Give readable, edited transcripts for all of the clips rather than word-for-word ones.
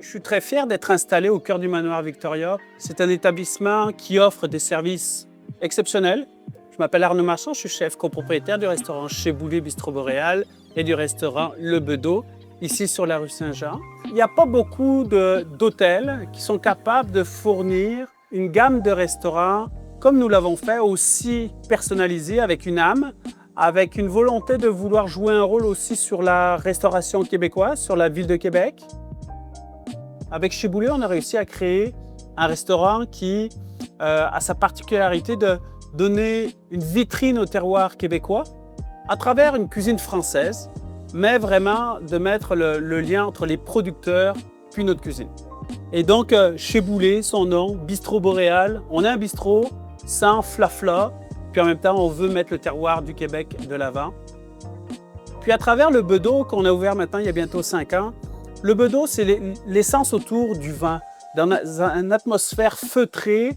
Je suis très fier d'être installé au cœur du Manoir Victoria. C'est un établissement qui offre des services exceptionnels. Je m'appelle Arnaud Marchand, je suis chef copropriétaire du restaurant Chez Boulet Bistrot Boréal et du restaurant Le Bedeau, ici sur la rue Saint-Jean. Il n'y a pas beaucoup d'hôtels qui sont capables de fournir une gamme de restaurants comme nous l'avons fait, aussi personnalisé, avec une âme, avec une volonté de vouloir jouer un rôle aussi sur la restauration québécoise, sur la ville de Québec. Avec Chez Boulet, on a réussi à créer un restaurant qui a sa particularité de donner une vitrine au terroir québécois à travers une cuisine française, mais vraiment de mettre le lien entre les producteurs puis notre cuisine. Et donc, Chez Boulet, son nom, Bistrot Boréal, on a un bistrot sans flafla, puis en même temps, on veut mettre le terroir du Québec de l'avant. Puis à travers le Bedeau, qu'on a ouvert maintenant il y a bientôt 5 ans, le Bedeau, c'est l'essence autour du vin. Dans une atmosphère feutrée,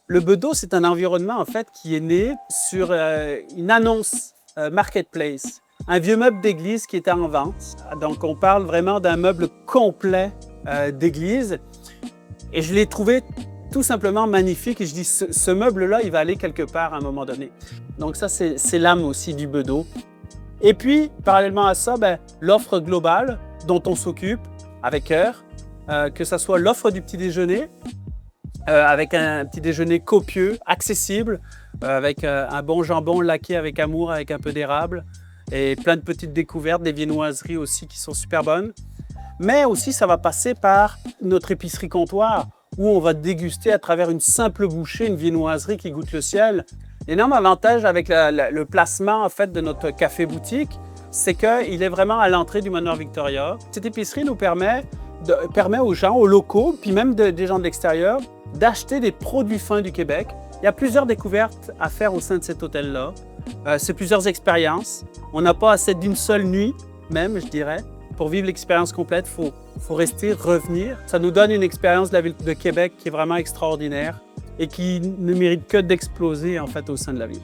le Bedeau, c'est un environnement en fait qui est né sur une annonce marketplace, un vieux meuble d'église qui était en vente. Donc on parle vraiment d'un meuble complet d'église. Et je l'ai trouvé tout simplement magnifique. Et je dis, ce meuble-là, il va aller quelque part à un moment donné. Donc ça, c'est l'âme aussi du Bedeau. Et puis, parallèlement à ça, l'offre globale dont on s'occupe avec cœur, que ce soit l'offre du petit déjeuner, avec un petit déjeuner copieux, accessible, avec un bon jambon laqué avec amour, avec un peu d'érable, et plein de petites découvertes, des viennoiseries aussi qui sont super bonnes. Mais aussi, ça va passer par notre épicerie comptoir, où on va déguster à travers une simple bouchée, une viennoiserie qui goûte le ciel. L'énorme avantage avec le placement en fait, de notre café-boutique, c'est qu'il est vraiment à l'entrée du Manoir Victoria. Cette épicerie nous permet aux gens, aux locaux, puis même des gens de l'extérieur, d'acheter des produits fins du Québec. Il y a plusieurs découvertes à faire au sein de cet hôtel-là. C'est plusieurs expériences. On n'a pas assez d'une seule nuit, même, je dirais. Pour vivre l'expérience complète, il faut rester, revenir. Ça nous donne une expérience de la ville de Québec qui est vraiment extraordinaire et qui ne mérite que d'exploser en fait au sein de la ville.